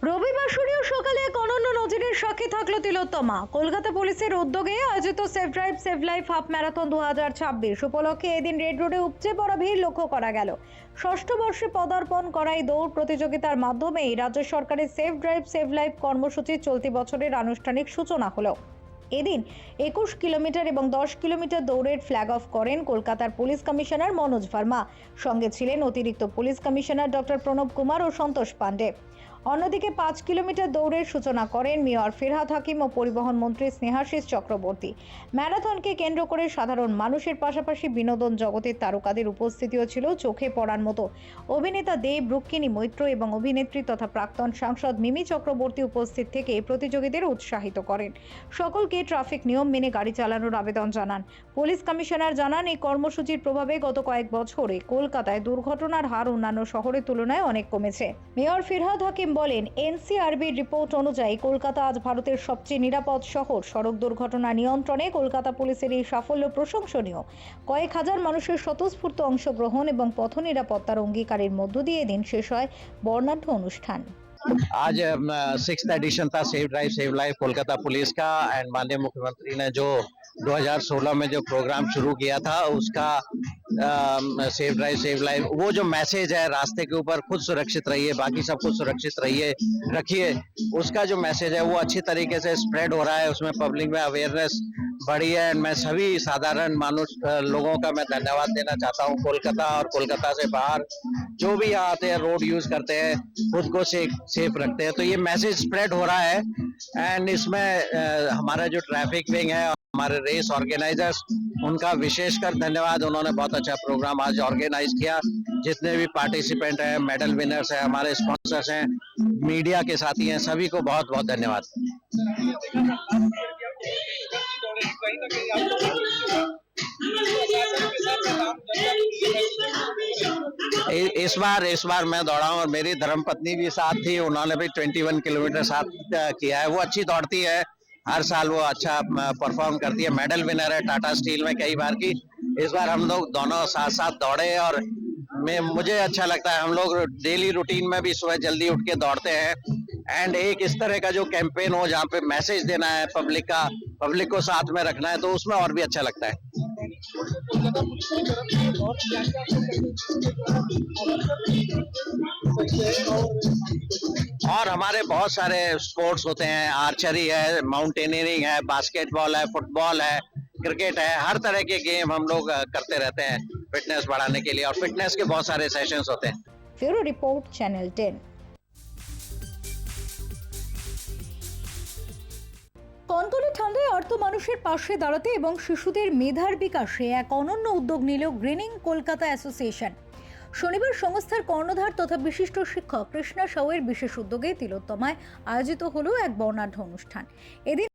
রবিবাসরীয় সকালে এক অনন্য নজিরের সাক্ষী থাকলো তিলোত্তমা। কলকাতা পুলিশের উদ্যোগে আয়োজিত save drive save life half marathon 2026 উপলক্ষে এদিন রেড রোডে উপচে পড়া ভিড় লক্ষ্য করা গেল। ষষ্ঠ বর্ষে পদার্পণ করা এই দৌড় প্রতিযোগিতার মাধ্যমেই রাজ্য সরকারের সেভ ড্রাইভ সেভ লাইফ কর্মসূচির চলতি বছরের আনুষ্ঠানিক সূচনা হলো। এদিন 21 কিলোমিটার এবং 10 কিলোমিটার দৌড়ের ফ্ল্যাগ অফ করেন কলকাতার পুলিশ কমিশনার মনোজ ভার্মা। সঙ্গে ছিলেন অতিরিক্ত police commissioner doctor Pranab Kumar ও সন্তোষ পাণ্ডে। অন্যদিকে 5 কিলোমিটার দৌড়ের সূচনা করেন মেয়র ফিরহাদ হাকিম ও পরিবহন মন্ত্রী স্নেহাশিস চক্রবর্তী। ম্যারাথনকে কেন্দ্র করে সাধারণ মানুষের পাশাপাশি বিনোদন জগতের তারকাদের উপস্থিতিও ছিল চোখে পড়ার মতো। অভিনেতা দেব, রুক্মিণী মৈত্র এবং অভিনেত্রী তথা প্রাক্তন সাংসদ মিমি চক্রবর্তী উপস্থিত থেকে প্রতিযোগীদের উৎসাহিত করেন। সকলকে ট্রাফিক নিয়ম মেনে গাড়ি চালানোর আবেদন জানান। পুলিশ কমিশনার জানান, এই কর্মসূচির প্রভাবে গত কয়েক বছরে কলকাতায় দুর্ঘটনার হার অন্যান্য শহরের তুলনায় অনেক কমেছে। মেয়র ফিরহাদ হাকিম বলেন, এনসিআরবির রিপোর্ট অনুযায়ী কলকাতা আজ ভারতের সবচেয়ে নিরাপদ শহর। সড়ক দুর্ঘটনা নিয়ন্ত্রণে কলকাতা পুলিশের এই সাফল্য প্রশংসনীয়। কয়েক হাজার মানুষের স্বতঃস্ফূর্ত অংশগ্রহণ এবং পথ নিরাপত্তার অঙ্গীকারের মধ্য দিয়ে দিন শেষ হয় বর্ণাঢ্য অনুষ্ঠান। आज 6th एडिशन था save drive save life Kolkata police का। एंड माननीय मुख्यमंत्री ने जो 2016 में जो प्रोग्राम शुरू किया था उसका सेव ड्राइव सेव लाइफ, वो जो मैसेज है रास्ते के ऊपर खुद सुरक्षित रहिए, बाकी सब कुछ सुरक्षित रहिए रखिए, उसका जो मैसेज है वो अच्छी तरीके से स्प्रेड हो रहा है। उसमें पब्लिक में अवेयरनेस बढ़ी है। मैं सभी साधारण मानुष लोगों का मैं धन्यवाद देना चाहता हूँ। कोलकाता और कोलकाता से बाहर जो भी आते हैं, रोड यूज करते हैं, खुद को सेफ रखते हैं, तो ये मैसेज स्प्रेड हो रहा है। एंड इसमें हमारा जो ट्रैफिक विंग है, हमारे रेस ऑर्गेनाइजर्स, उनका विशेषकर धन्यवाद। उन्होंने बहुत अच्छा प्रोग्राम आज ऑर्गेनाइज किया। जितने भी पार्टिसिपेंट हैं, मेडल विनर्स हैं, हमारे स्पॉन्सर्स हैं, मीडिया के साथी हैं, सभी को बहुत बहुत धन्यवाद। इस बार मैं दौड़ा हूँ और मेरी धर्मपत्नी भी साथ थी। उन्होंने भी 21 किलोमीटर साथ किया है। वो अच्छी दौड़ती है, हर साल वो अच्छा परफॉर्म करती है। मेडल विनर है टाटा स्टील में कई बार की। इस बार हम लोग दोनों साथ साथ दौड़े और मुझे अच्छा लगता है। हम लोग डेली रूटीन में भी सुबह जल्दी उठ के दौड़ते हैं। एंड एक इस तरह का जो कैंपेन हो जहाँ पे मैसेज देना है पब्लिक को साथ में रखना है, तो उसमें और भी अच्छा लगता है। और हमारे बहुत सारे स्पोर्ट्स होते हैं, आर्चरी है, माउंटेनियरिंग है, बास्केटबॉल है, फुटबॉल है, क्रिकेट है, हर तरह के गेम हम लोग करते रहते हैं फिटनेस बढ़ाने के लिए। और फिटनेस के बहुत सारे सेशंस होते हैं। Bureau report, channel 10। কনকনে ঠান্ডায় আর্ত মানুষের পাশে দাঁড়াতে এবং শিশুদের মেধার বিকাশে এক অনন্য উদ্যোগ নিল গ্রিনিং কলকাতা অ্যাসোসিয়েশন। শনিবার সংস্থার কর্ণধার তথা বিশিষ্ট শিক্ষক কৃষ্ণা সাউয়ের বিশেষ উদ্যোগে তিলোত্তমায় আয়োজিত হলো এক বর্ণাঢ্য অনুষ্ঠান। এদিন